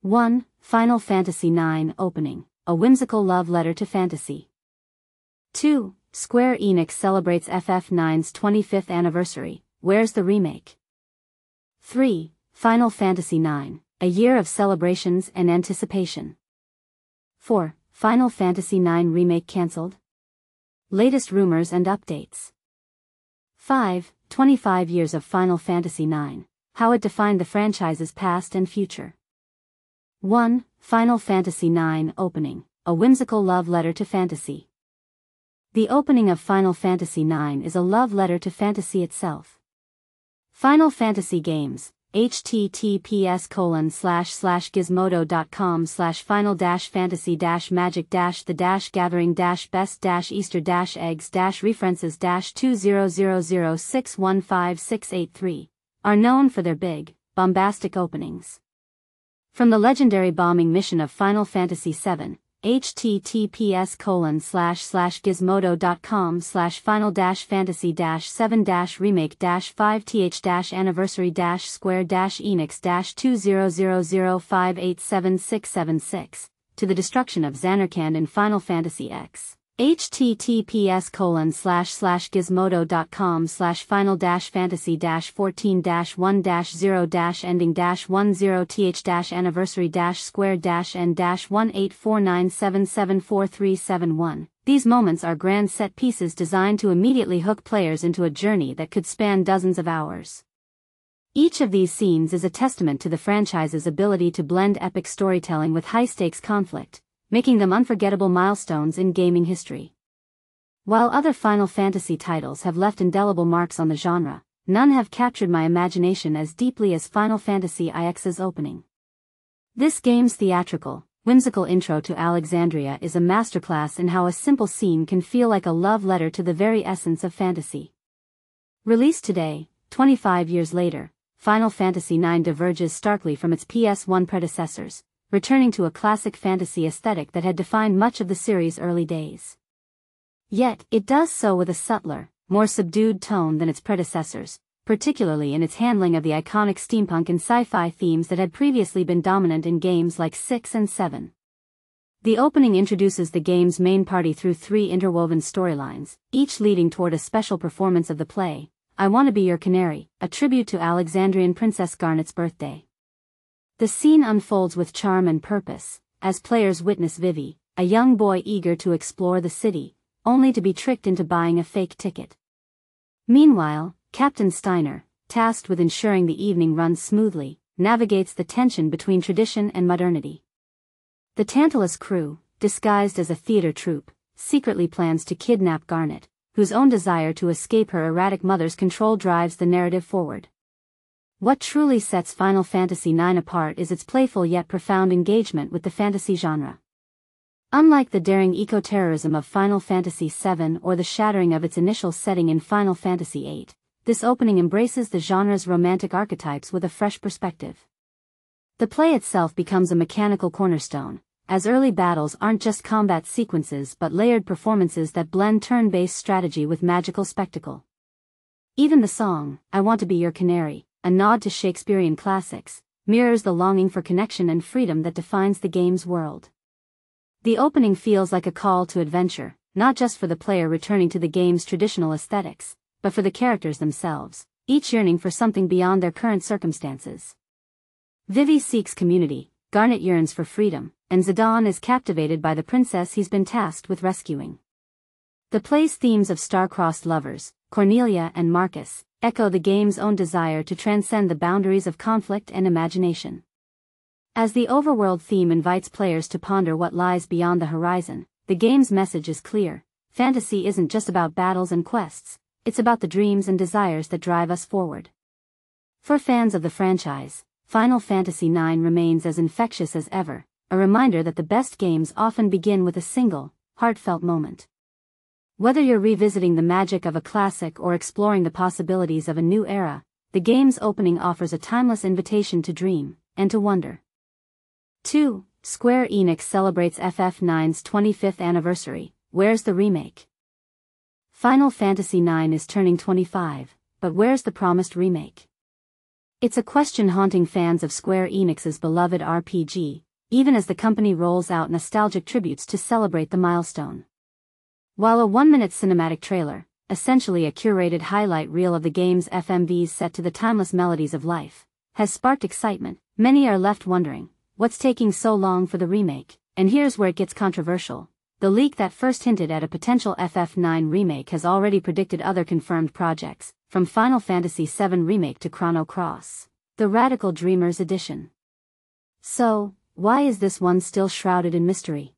1. Final Fantasy IX Opening, a whimsical love letter to fantasy. 2. Square Enix celebrates FF9's 25th anniversary, where's the remake? 3. Final Fantasy IX, a year of celebrations and anticipation. 4. Final Fantasy IX Remake cancelled? Latest rumors and updates. 5. 25 years of Final Fantasy IX, how it defined the franchise's past and future. 1. Final Fantasy IX Opening, a whimsical love letter to fantasy. The opening of Final Fantasy IX is a love letter to fantasy itself. Final Fantasy Games, https://gizmodo.com/final-fantasy-magic-the-gathering-best-easter-eggs-references-200061568 are known for their big, bombastic openings. From the legendary bombing mission of Final Fantasy VII, https://gizmodo.com/final-fantasy-7-remake-5th-anniversary-square-enix-20005876676, to the destruction of Xanarkand in Final Fantasy X. https://gizmodo.com/final-fantasy-14-10-0-ending-1-0th-square-n-18497743771. These moments are grand set pieces designed to immediately hook players into a journey that could span dozens of hours. Each of these scenes is a testament to the franchise's ability to blend epic storytelling with high-stakes conflict, making them unforgettable milestones in gaming history. While other Final Fantasy titles have left indelible marks on the genre, none have captured my imagination as deeply as Final Fantasy IX's opening. This game's theatrical, whimsical intro to Alexandria is a masterclass in how a simple scene can feel like a love letter to the very essence of fantasy. Released today, 25 years later, Final Fantasy IX diverges starkly from its PS1 predecessors, returning to a classic fantasy aesthetic that had defined much of the series' early days. Yet, it does so with a subtler, more subdued tone than its predecessors, particularly in its handling of the iconic steampunk and sci-fi themes that had previously been dominant in games like 6 and 7. The opening introduces the game's main party through 3 interwoven storylines, each leading toward a special performance of the play, I Want to Be Your Canary, a tribute to Alexandrian Princess Garnet's birthday. The scene unfolds with charm and purpose, as players witness Vivi, a young boy eager to explore the city, only to be tricked into buying a fake ticket. Meanwhile, Captain Steiner, tasked with ensuring the evening runs smoothly, navigates the tension between tradition and modernity. The Tantalus crew, disguised as a theater troupe, secretly plans to kidnap Garnet, whose own desire to escape her erratic mother's control drives the narrative forward. What truly sets Final Fantasy IX apart is its playful yet profound engagement with the fantasy genre. Unlike the daring eco-terrorism of Final Fantasy VII or the shattering of its initial setting in Final Fantasy VIII, this opening embraces the genre's romantic archetypes with a fresh perspective. The play itself becomes a mechanical cornerstone, as early battles aren't just combat sequences but layered performances that blend turn-based strategy with magical spectacle. Even the song, I Want to Be Your Canary, a nod to Shakespearean classics, mirrors the longing for connection and freedom that defines the game's world. The opening feels like a call to adventure, not just for the player returning to the game's traditional aesthetics, but for the characters themselves, each yearning for something beyond their current circumstances. Vivi seeks community, Garnet yearns for freedom, and Zidane is captivated by the princess he's been tasked with rescuing. The play's themes of star-crossed lovers, Cornelia and Marcus, echo the game's own desire to transcend the boundaries of conflict and imagination. As the overworld theme invites players to ponder what lies beyond the horizon, the game's message is clear: fantasy isn't just about battles and quests, it's about the dreams and desires that drive us forward. For fans of the franchise, Final Fantasy IX remains as infectious as ever, a reminder that the best games often begin with a single, heartfelt moment. Whether you're revisiting the magic of a classic or exploring the possibilities of a new era, the game's opening offers a timeless invitation to dream, and to wonder. 2. Square Enix celebrates FF9's 25th anniversary, where's the remake? Final Fantasy IX is turning 25, but where's the promised remake? It's a question haunting fans of Square Enix's beloved RPG, even as the company rolls out nostalgic tributes to celebrate the milestone. While a 1-minute cinematic trailer, essentially a curated highlight reel of the game's FMVs set to the timeless melodies of life, has sparked excitement, many are left wondering, what's taking so long for the remake? And here's where it gets controversial. The leak that first hinted at a potential FF9 remake has already predicted other confirmed projects, from Final Fantasy VII Remake to Chrono Cross, the Radical Dreamers edition. So, why is this one still shrouded in mystery?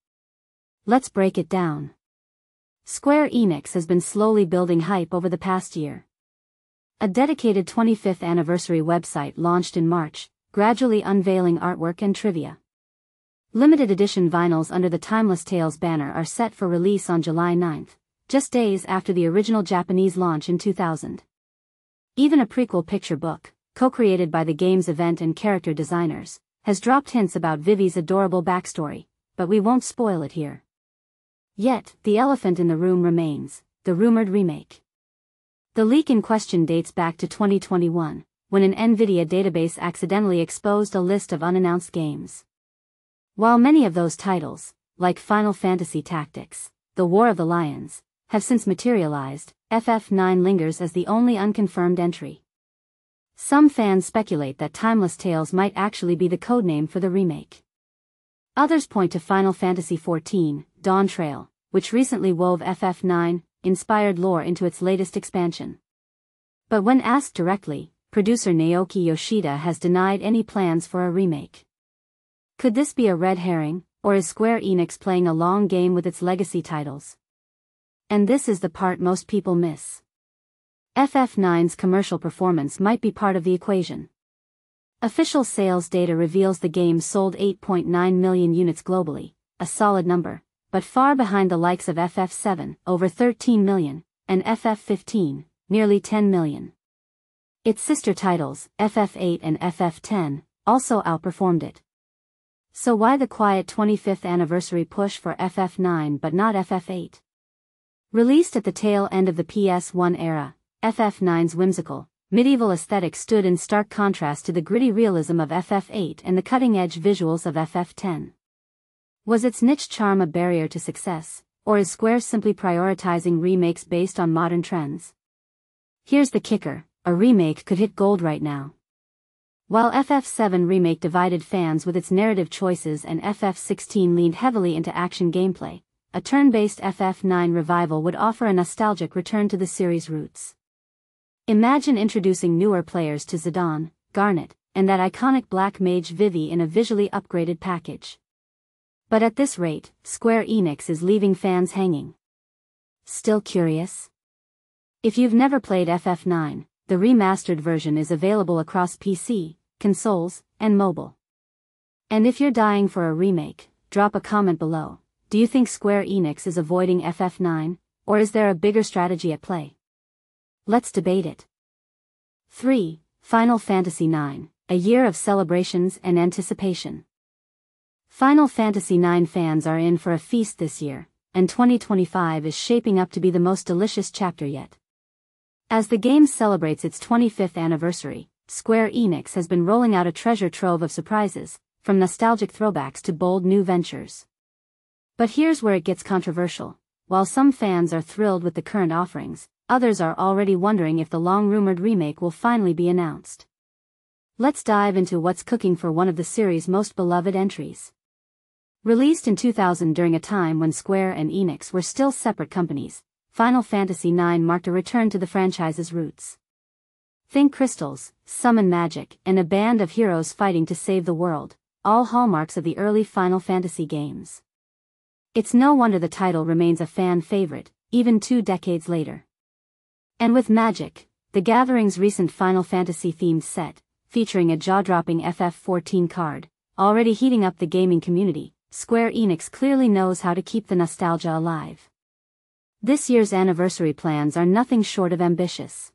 Let's break it down. Square Enix has been slowly building hype over the past year. A dedicated 25th anniversary website launched in March, gradually unveiling artwork and trivia. Limited edition vinyls under the Timeless Tales banner are set for release on July 9th, just days after the original Japanese launch in 2000. Even a prequel picture book, co-created by the game's event and character designers, has dropped hints about Vivi's adorable backstory, but we won't spoil it here. Yet, the elephant in the room remains, the rumored remake. The leak in question dates back to 2021, when an NVIDIA database accidentally exposed a list of unannounced games. While many of those titles, like Final Fantasy Tactics, The War of the Lions, have since materialized, FF9 lingers as the only unconfirmed entry. Some fans speculate that Timeless Tales might actually be the codename for the remake. Others point to Final Fantasy XIV, Dawn Trail, which recently wove FF9-inspired lore into its latest expansion. But when asked directly, producer Naoki Yoshida has denied any plans for a remake. Could this be a red herring, or is Square Enix playing a long game with its legacy titles? And this is the part most people miss. FF9's commercial performance might be part of the equation. Official sales data reveals the game sold 8.9 million units globally, a solid number, but far behind the likes of FF7, over 13 million, and FF15, nearly 10 million. Its sister titles, FF8 and FF10, also outperformed it. So why the quiet 25th anniversary push for FF9 but not FF8? Released at the tail end of the PS1 era, FF9's whimsical, medieval aesthetic stood in stark contrast to the gritty realism of FF8 and the cutting-edge visuals of FF10. Was its niche charm a barrier to success, or is Square simply prioritizing remakes based on modern trends? Here's the kicker, a remake could hit gold right now. While FF7 Remake divided fans with its narrative choices and FF16 leaned heavily into action gameplay, a turn-based FF9 revival would offer a nostalgic return to the series' roots. Imagine introducing newer players to Zidane, Garnet, and that iconic black mage Vivi in a visually upgraded package. But at this rate, Square Enix is leaving fans hanging. Still curious? If you've never played FF9, the remastered version is available across PC, consoles, and mobile. And if you're dying for a remake, drop a comment below. Do you think Square Enix is avoiding FF9, or is there a bigger strategy at play? Let's debate it. 3. Final Fantasy IX, a year of celebrations and anticipation. Final Fantasy IX fans are in for a feast this year, and 2025 is shaping up to be the most delicious chapter yet. As the game celebrates its 25th anniversary, Square Enix has been rolling out a treasure trove of surprises, from nostalgic throwbacks to bold new ventures. But here's where it gets controversial. While some fans are thrilled with the current offerings, others are already wondering if the long-rumored remake will finally be announced. Let's dive into what's cooking for one of the series' most beloved entries. Released in 2000 during a time when Square and Enix were still separate companies, Final Fantasy IX marked a return to the franchise's roots. Think crystals, summon magic, and a band of heroes fighting to save the world, all hallmarks of the early Final Fantasy games. It's no wonder the title remains a fan favorite, even 2 decades later. And with Magic, the Gathering's recent Final Fantasy-themed set, featuring a jaw-dropping FF14 card, already heating up the gaming community, Square Enix clearly knows how to keep the nostalgia alive. This year's anniversary plans are nothing short of ambitious.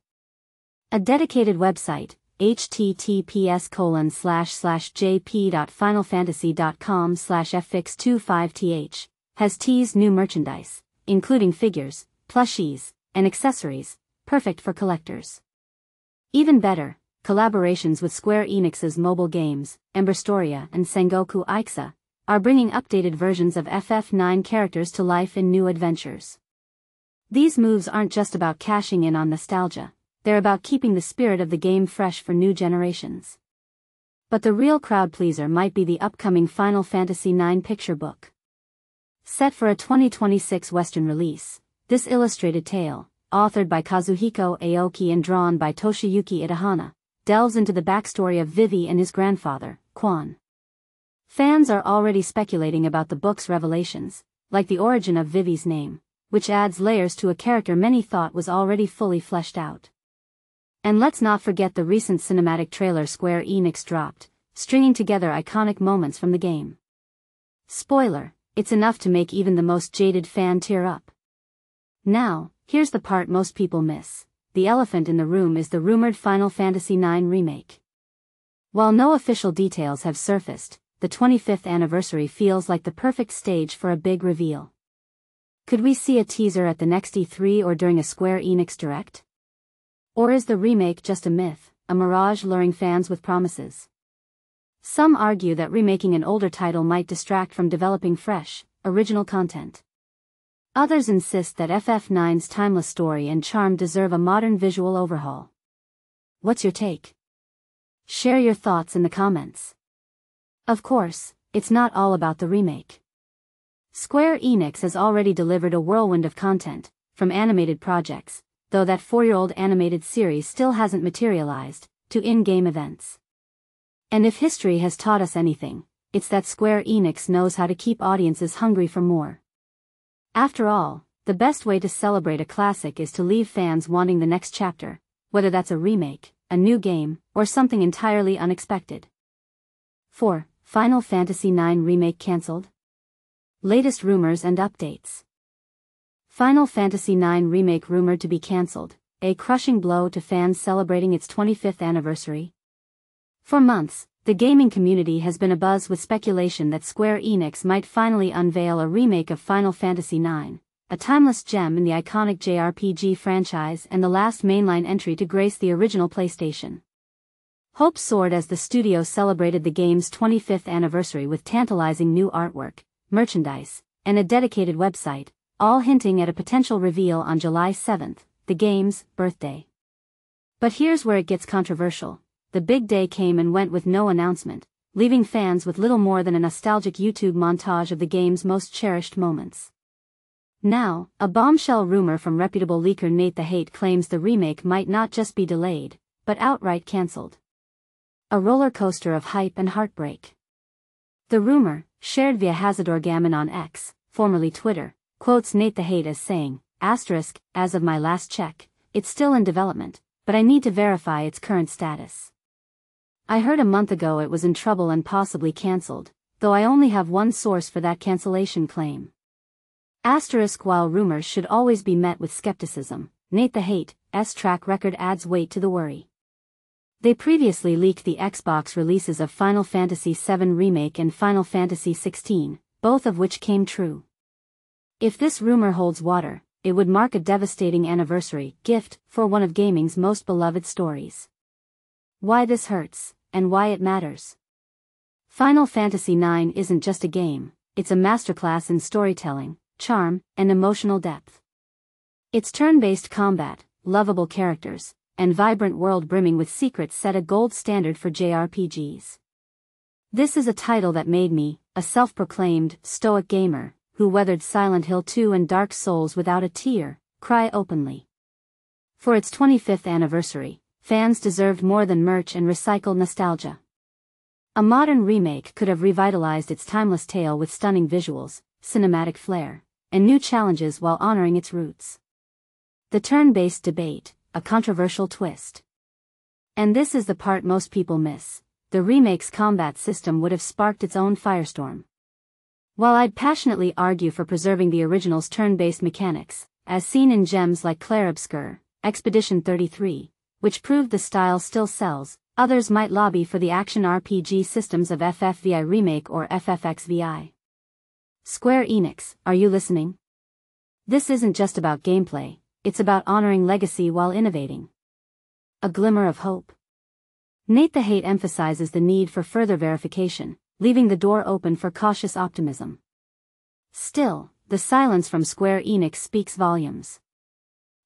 A dedicated website, https://jp.finalfantasy.com/fx25th, has teased new merchandise, including figures, plushies, and accessories, perfect for collectors. Even better, collaborations with Square Enix's mobile games, Emberstoria and Sengoku Aixa, are bringing updated versions of FF9 characters to life in new adventures. These moves aren't just about cashing in on nostalgia, they're about keeping the spirit of the game fresh for new generations. But the real crowd pleaser might be the upcoming Final Fantasy IX picture book. Set for a 2026 Western release, this illustrated tale, authored by Kazuhiko Aoki and drawn by Toshiyuki Itahana, delves into the backstory of Vivi and his grandfather, Quan. Fans are already speculating about the book's revelations, like the origin of Vivi's name, which adds layers to a character many thought was already fully fleshed out. And let's not forget the recent cinematic trailer Square Enix dropped, stringing together iconic moments from the game. Spoiler, it's enough to make even the most jaded fan tear up. Now, here's the part most people miss. The elephant in the room is the rumored Final Fantasy IX remake. While no official details have surfaced, the 25th anniversary feels like the perfect stage for a big reveal. Could we see a teaser at the next E3 or during a Square Enix Direct? Or is the remake just a myth, a mirage luring fans with promises? Some argue that remaking an older title might distract from developing fresh, original content. Others insist that FF9's timeless story and charm deserve a modern visual overhaul. What's your take? Share your thoughts in the comments. Of course, it's not all about the remake. Square Enix has already delivered a whirlwind of content, from animated projects, though that 4-year-old animated series still hasn't materialized, to in-game events. And if history has taught us anything, it's that Square Enix knows how to keep audiences hungry for more. After all, the best way to celebrate a classic is to leave fans wanting the next chapter, whether that's a remake, a new game, or something entirely unexpected. 4. Final Fantasy IX Remake cancelled? Latest rumors and updates. Final Fantasy IX Remake rumored to be cancelled, a crushing blow to fans celebrating its 25th anniversary. For months, the gaming community has been abuzz with speculation that Square Enix might finally unveil a remake of Final Fantasy IX, a timeless gem in the iconic JRPG franchise and the last mainline entry to grace the original PlayStation. Hopes soared as the studio celebrated the game's 25th anniversary with tantalizing new artwork, merchandise, and a dedicated website, all hinting at a potential reveal on July 7th, the game's birthday. But here's where it gets controversial. The big day came and went with no announcement, leaving fans with little more than a nostalgic YouTube montage of the game's most cherished moments. Now, a bombshell rumor from reputable leaker Nate the Hate claims the remake might not just be delayed, but outright cancelled. A roller coaster of hype and heartbreak. The rumor, shared via Hazador Gammon on X, formerly Twitter, quotes Nate the Hate as saying, asterisk, as of my last check, it's still in development, but I need to verify its current status. I heard a month ago it was in trouble and possibly cancelled, though I only have one source for that cancellation claim. Asterisk, while rumors should always be met with skepticism, Nate the Hate's track record adds weight to the worry. They previously leaked the Xbox releases of Final Fantasy VII Remake and Final Fantasy XVI, both of which came true. If this rumor holds water, it would mark a devastating anniversary gift for one of gaming's most beloved stories. Why this hurts, and why it matters. Final Fantasy IX isn't just a game, it's a masterclass in storytelling, charm, and emotional depth. Its turn-based combat, lovable characters, and vibrant world brimming with secrets set a gold standard for JRPGs. This is a title that made me, a self-proclaimed stoic gamer, who weathered Silent Hill 2 and Dark Souls without a tear, cry openly. For its 25th anniversary, fans deserved more than merch and recycled nostalgia. A modern remake could have revitalized its timeless tale with stunning visuals, cinematic flair, and new challenges while honoring its roots. The turn-based debate, a controversial twist. And this is the part most people miss. The remake's combat system would have sparked its own firestorm. While I'd passionately argue for preserving the original's turn-based mechanics, as seen in gems like Clair-Obscur, Expedition 33, which proved the style still sells, others might lobby for the action RPG systems of FFVI Remake or FFXVI. Square Enix, are you listening? This isn't just about gameplay, it's about honoring legacy while innovating. A glimmer of hope. Nate the Hate emphasizes the need for further verification, leaving the door open for cautious optimism. Still, the silence from Square Enix speaks volumes.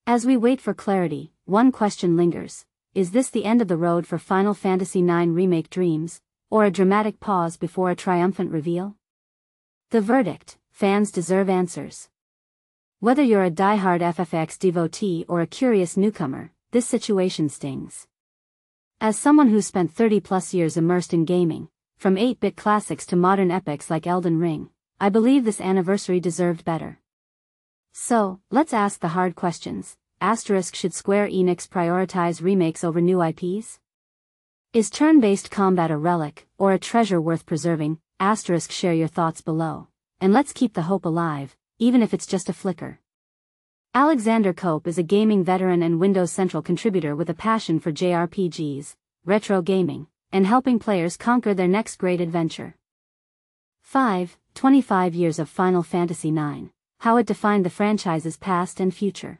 As we wait for clarity, one question lingers: is this the end of the road for Final Fantasy IX Remake dreams, or a dramatic pause before a triumphant reveal? The verdict: fans deserve answers. Whether you're a diehard FFX devotee or a curious newcomer, this situation stings. As someone who's spent 30+ years immersed in gaming, from 8-bit classics to modern epics like Elden Ring, I believe this anniversary deserved better. So, let's ask the hard questions. Should Square Enix prioritize remakes over new IPs? Is turn-based combat a relic, or a treasure worth preserving? Share your thoughts below. And let's keep the hope alive, even if it's just a flicker. Alexander Cope is a gaming veteran and Windows Central contributor with a passion for JRPGs, retro gaming, and helping players conquer their next great adventure. 25 years of Final Fantasy IX, how it defined the franchise's past and future.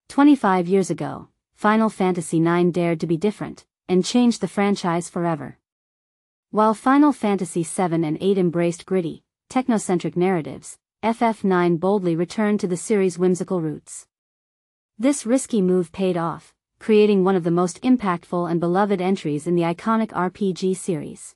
25 years ago, Final Fantasy IX dared to be different, and changed the franchise forever. While Final Fantasy VII and VIII embraced gritty, technocentric narratives, FF9 boldly returned to the series' whimsical roots. This risky move paid off, creating one of the most impactful and beloved entries in the iconic RPG series.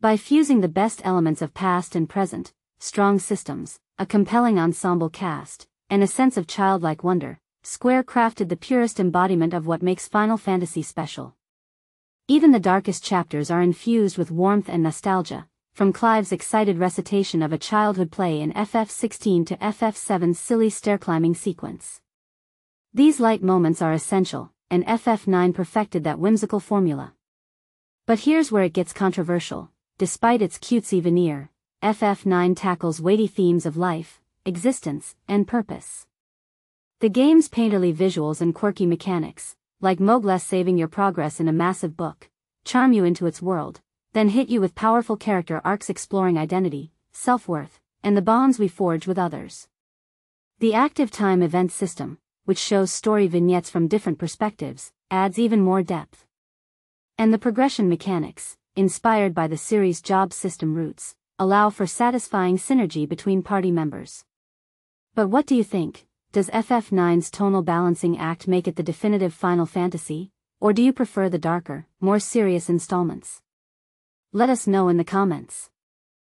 By fusing the best elements of past and present, strong systems, a compelling ensemble cast, and a sense of childlike wonder, Square crafted the purest embodiment of what makes Final Fantasy special. Even the darkest chapters are infused with warmth and nostalgia, from Clive's excited recitation of a childhood play in FF16 to FF7's silly stair-climbing sequence. These light moments are essential, and FF9 perfected that whimsical formula. But here's where it gets controversial. Despite its cutesy veneer, FF9 tackles weighty themes of life, existence, and purpose. The game's painterly visuals and quirky mechanics, like Mogles saving your progress in a massive book, charm you into its world, then hit you with powerful character arcs exploring identity, self-worth, and the bonds we forge with others. The active time event system, which shows story vignettes from different perspectives, adds even more depth. And the progression mechanics, inspired by the series' job system roots, allow for satisfying synergy between party members. But what do you think? Does FF9's tonal balancing act make it the definitive Final Fantasy, or do you prefer the darker, more serious installments? Let us know in the comments.